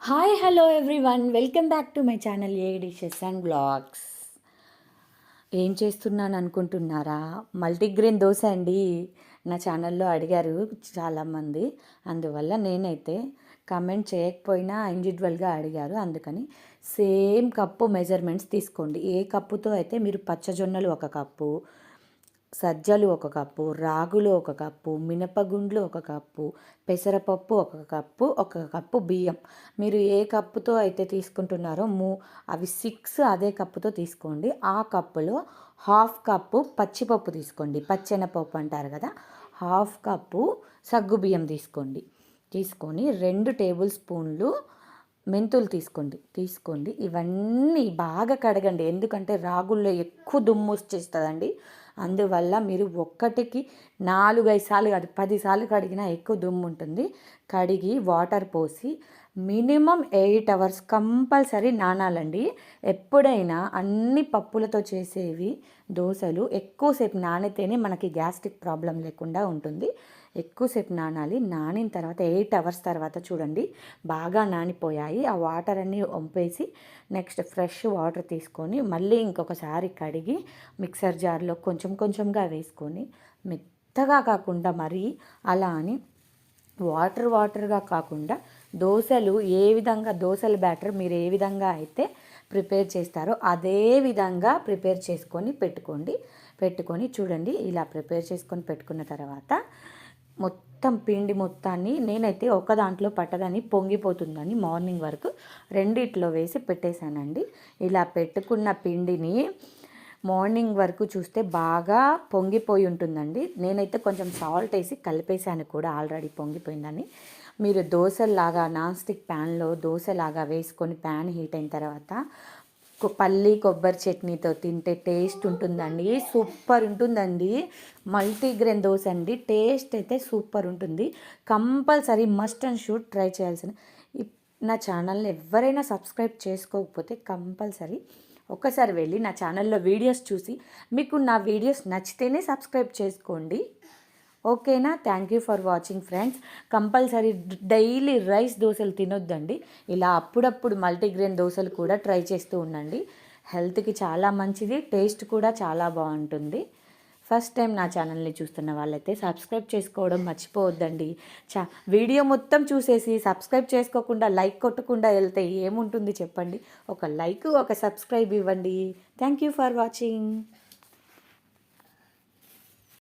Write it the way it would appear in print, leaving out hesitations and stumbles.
Hi hello everyone, welcome back to my channel a dishes and blogs. ఏం చేస్తున్నాను అనుకుంటున్నారా? Multigrain dosa అండి. నా ఛానల్లో అడిగారు చాలామంది, అందువల్ల నేనైతే కమెంట్ చేయకపోయినా ఇండివిజువల్గా అడిగారు, అందుకని సేమ్ కప్పు మెజర్మెంట్స్ తీసుకోండి. ఏ కప్పుతో అయితే మీరు పచ్చజొన్నలు 1 కప్పు, సజ్జలు 1 కప్పు, రాగులు 1 కప్పు, మినపగుండ్లు 1 కప్పు, పెసరపప్పు 1 కప్పు, 1 కప్పు బియ్యం, మీరు ఏ కప్పుతో అయితే తీసుకుంటున్నారో అవి 6 అదే కప్పుతో తీసుకోండి. ఆ కప్పులో 1/2 కప్పు పచ్చిపప్పు తీసుకోండి, పచ్చెనపప్పు అంటారు కదా, 1/2 కప్పు సగ్గుబియ్యం తీసుకొని 2 టేబుల్ స్పూన్లు మెంతులు తీసుకోండి. ఇవన్నీ బాగా కడగండి, ఎందుకంటే రాగుల్లో ఎక్కువ దుమ్ము వచ్చేస్తుందండి. అందువల్ల మీరు ఒక్కటికి 4-5 సార్లు కాదు, 10 సార్లు కడిగినా ఎక్కువ దుమ్ము ఉంటుంది. కడిగి వాటర్ పోసి మినిమం 8 అవర్స్ కంపల్సరీ నానాలండి. ఎప్పుడైనా అన్ని పప్పులతో చేసేవి దోశలు ఎక్కువసేపు నానితేనే మనకి గ్యాస్ట్రిక్ ప్రాబ్లం లేకుండా ఉంటుంది. ఎక్కువసేపు నానాలి. నానిన తర్వాత 8 అవర్స్ తర్వాత చూడండి బాగా నానిపోయాయి. ఆ వాటర్ అన్నీ వంపేసి నెక్స్ట్ ఫ్రెష్ వాటర్ తీసుకొని మళ్ళీ ఇంకొకసారి కడిగి మిక్సర్ జార్లో కొంచెం కొంచెంగా వేసుకొని, మెత్తగా కాకుండా మరీ అలా అని వాటర్గా కాకుండా దోశలు ఏ విధంగా, దోశల బ్యాటర్ మీరు ఏ విధంగా అయితే ప్రిపేర్ చేస్తారో అదే విధంగా ప్రిపేర్ చేసుకొని పెట్టుకొని చూడండి. ఇలా ప్రిపేర్ చేసుకొని పెట్టుకున్న తర్వాత మొత్తం పిండి మొత్తాన్ని నేనైతే ఒక దాంట్లో పట్టదని పొంగిపోతుందని మార్నింగ్ వరకు రెండిట్లో వేసి పెట్టేశానండి. ఇలా పెట్టుకున్న పిండిని మార్నింగ్ వరకు చూస్తే బాగా పొంగిపోయి ఉంటుందండి. నేనైతే కొంచెం సాల్ట్ వేసి కలిపేశాను కూడా, ఆల్రెడీ పొంగిపోయిందని. మీరు దోశలాగా నాన్ స్టిక్ ప్యాన్లో దోశలాగా వేసుకొని ప్యాన్ హీట్ అయిన తర్వాత పల్లి కొబ్బరి చట్నీతో తింటే టేస్ట్ ఉంటుందండి, సూపర్ ఉంటుందండి. మల్టీగ్రెయిన్ దోశ అండి, టేస్ట్ అయితే సూపర్ ఉంటుంది. Compulsory must and should try చేయాల్సిన. నా ఛానల్ని ఎవరైనా సబ్స్క్రైబ్ చేసుకోకపోతే కంపల్సరీ ఒక్కసారి వెళ్ళి నా ఛానల్లో వీడియోస్ చూసి మీకు నా వీడియోస్ నచ్చితేనే సబ్స్క్రైబ్ చేసుకోండి. ఓకేనా? Thank you for watching friends. Compulsory daily rice దోశలు తినొద్దండి. ఇలా అప్పుడప్పుడు మల్టీగ్రెయిన్ దోశలు కూడా ట్రై చేస్తూ ఉండండి. హెల్త్కి చాలా మంచిది, టేస్ట్ కూడా చాలా బాగుంటుంది. ఫస్ట్ టైం నా ఛానల్ని చూస్తున్న వాళ్ళైతే సబ్స్క్రైబ్ చేసుకోవడం మర్చిపోవద్దండి. వీడియో మొత్తం చూసేసి సబ్స్క్రైబ్ చేసుకోకుండా లైక్ కొట్టకుండా వెళ్తే ఏముంటుంది చెప్పండి? ఒక లైక్, ఒక సబ్స్క్రైబ్ ఇవ్వండి. Thank you for watching.